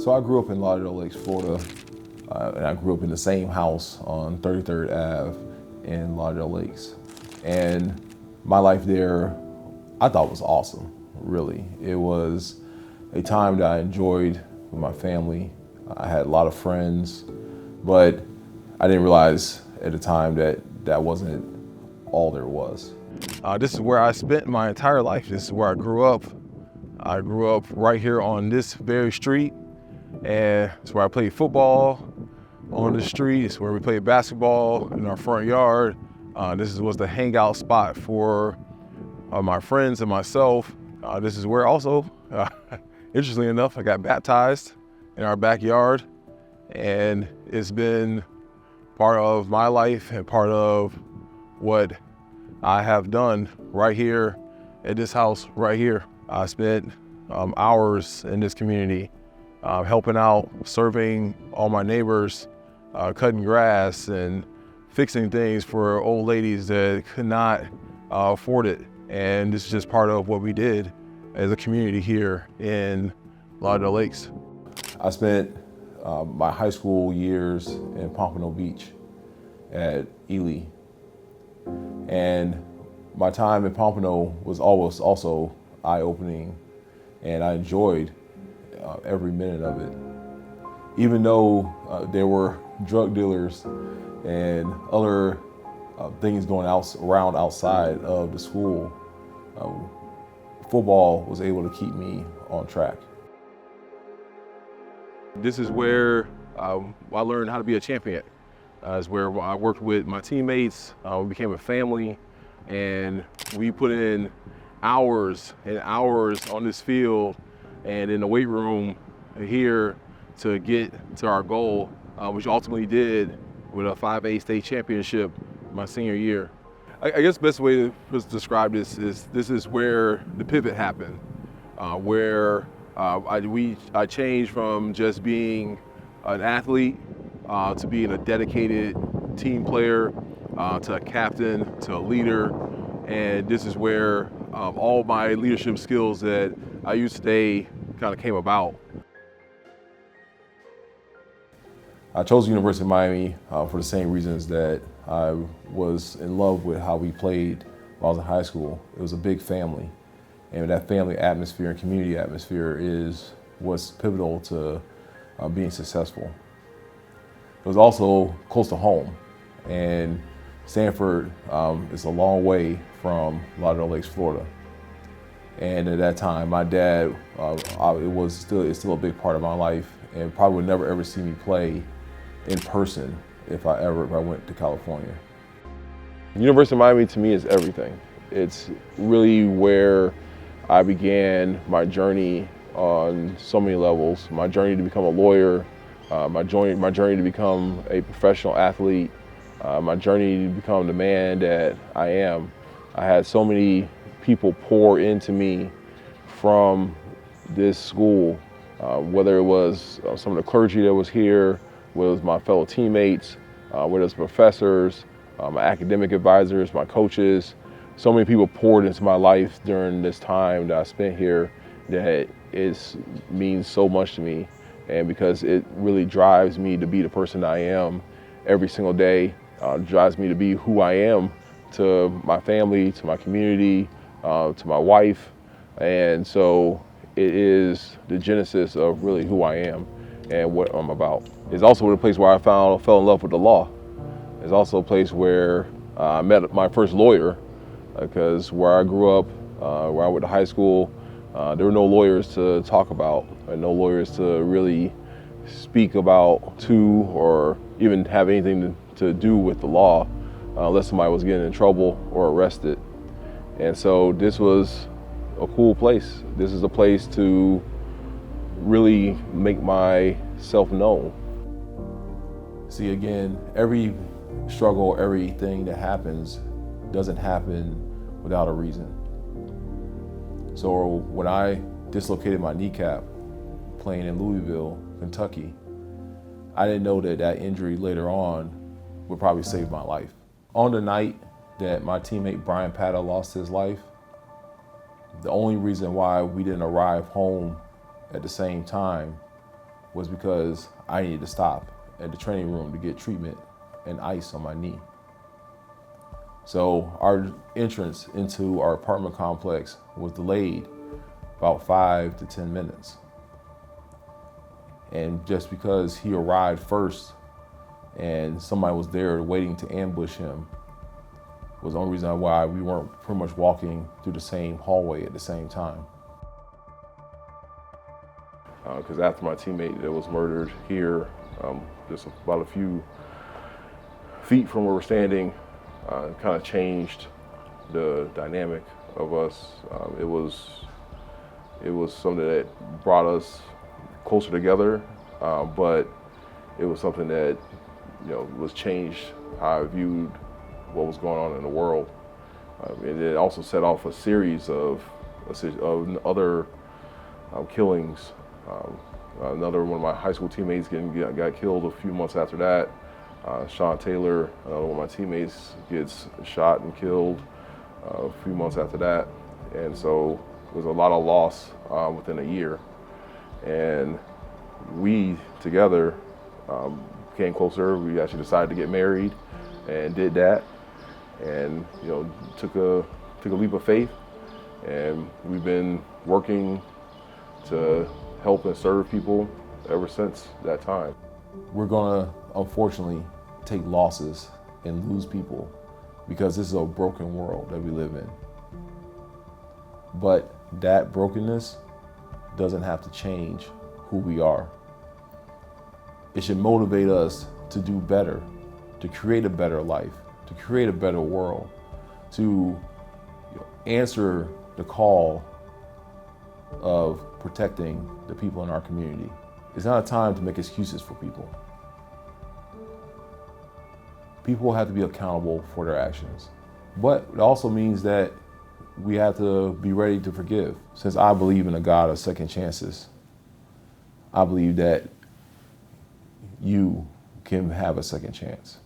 So I grew up in Lauderdale Lakes, Florida, and I grew up in the same house on 33rd Ave in Lauderdale Lakes. And my life there, I thought was awesome, really. It was a time that I enjoyed with my family. I had a lot of friends, but I didn't realize at the time that that wasn't all there was. This is where I spent my entire life. This is where I grew up. I grew up right here on this very street, and it's where I played football on the street. It's where we played basketball in our front yard. This was the hangout spot for my friends and myself. This is where also, interestingly enough, I got baptized in our backyard, and it's been part of my life and part of what I have done right here at this house right here. I spent hours in this community helping out, serving all my neighbors, cutting grass and fixing things for old ladies that could not afford it. And this is just part of what we did as a community here in Lauderdale Lakes. I spent my high school years in Pompano Beach at Ely. And my time in Pompano was always also eye-opening, and I enjoyed every minute of it. Even though there were drug dealers and other things going around outside of the school, football was able to keep me on track. This is where I learned how to be a champion. It's where I worked with my teammates, we became a family, and we put in hours and hours on this field and in the weight room here to get to our goal, which ultimately did with a 5A state championship my senior year. I guess the best way to describe this is where the pivot happened, where I changed from just being an athlete to being a dedicated team player, to a captain, to a leader. And this is where all my leadership skills that I use today kind of came about. I chose the University of Miami for the same reasons that I was in love with how we played when I was in high school. It was a big family, and that family atmosphere and community atmosphere is what's pivotal to being successful. It was also close to home, and Stanford is a long way from Lauderdale Lakes, Florida. And at that time, my dad, it's still a big part of my life, and probably would never ever see me play in person if I went to California. The University of Miami to me is everything. It's really where I began my journey on so many levels. My journey to become a lawyer, my journey to become a professional athlete, my journey to become the man that I am. I had so many people pour into me from this school, whether it was some of the clergy that was here, whether it was my fellow teammates, whether it was professors, my academic advisors, my coaches. So many people poured into my life during this time that I spent here that it means so much to me. And because it really drives me to be the person I am every single day, drives me to be who I am to my family, to my community, to my wife. And so it is the genesis of really who I am and what I'm about. It's also the place where I fell in love with the law. It's also a place where I met my first lawyer, because where I grew up, where I went to high school, there were no lawyers to talk about, and no lawyers to really speak about to or even have anything to do with the law unless somebody was getting in trouble or arrested. And so this was a cool place. This is a place to really make myself known. See, again, every struggle, everything that happens doesn't happen without a reason. So when I dislocated my kneecap playing in Louisville, Kentucky, I didn't know that that injury later on would probably save my life. On the night that my teammate Brian Pata lost his life, the only reason why we didn't arrive home at the same time was because I needed to stop at the training room to get treatment and ice on my knee. So our entrance into our apartment complex was delayed about 5 to 10 minutes. And just because he arrived first and somebody was there waiting to ambush him was the only reason why we weren't pretty much walking through the same hallway at the same time. Because after my teammate that was murdered here, just about a few feet from where we're standing, kind of changed the dynamic of us. It was something that brought us closer together, but it was something that was changed how I viewed what was going on in the world. And it also set off a series of other killings. Another one of my high school teammates got killed a few months after that. Sean Taylor, one of my teammates, gets shot and killed a few months after that. And so there was a lot of loss within a year. And we together came closer. We actually decided to get married and did that. And took a leap of faith. And we've been working to help and serve people ever since that time. We're gonna, unfortunately, take losses and lose people because this is a broken world that we live in. But that brokenness doesn't have to change who we are. It should motivate us to do better, to create a better life, to create a better world, to answer the call of protecting the people in our community. It's not a time to make excuses for people. People have to be accountable for their actions. But it also means that we have to be ready to forgive. Since I believe in a God of second chances, I believe that you can have a second chance.